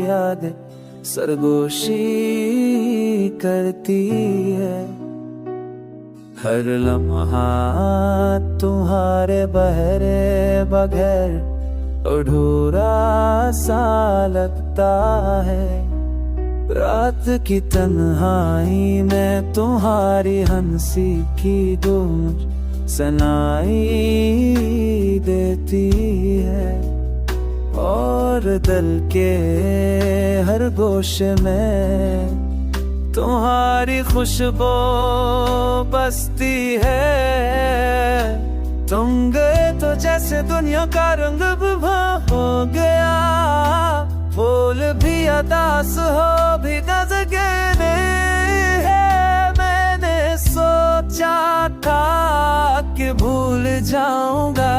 यादें सरगोशी करती है। हर लम्हा तुम्हारे बहरे बगैर अधूरा सा लगता है। रात की तन्हाई में तुम्हारी हंसी की गूंज सुनाई देती है, और दिल के हर गोशे में तुम्हारी खुशबू बसती है। तुम गए तो जैसे दुनिया का रंग विभा हो गया, फूल भी अदास हो भी नज़गेने है। मैंने सोचा था कि भूल जाऊंगा,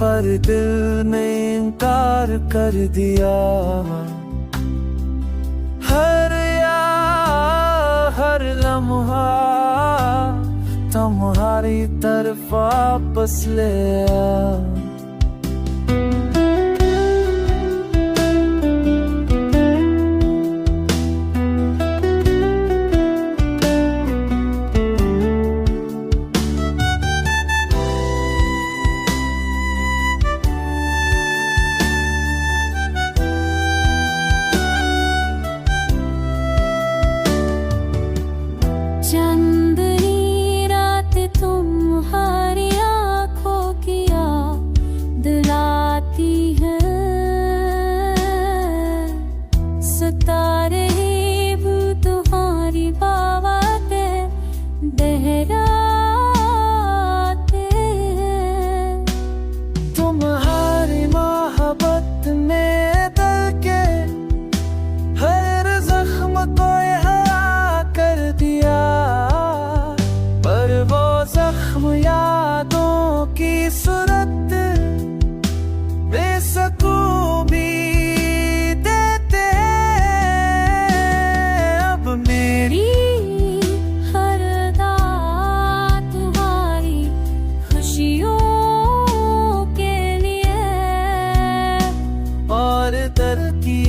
पर दिल ने इनकार कर दिया। हर लम्हा तुम्हारी तरफ वापस ले आ। चंदनी रात तुम्हारी आँखों की याद दिलाती है। सितारे भी तुम्हारी बातें दोहराते हैं। तुम्हारी मोहब्बत में दिल के हर जख्म को हरा कर दिया, जख्म यादों की सूरत बेसुकून भी देते हैं। अब मेरी हर अदा तुम्हारी खुशियों के लिए, और दर्द की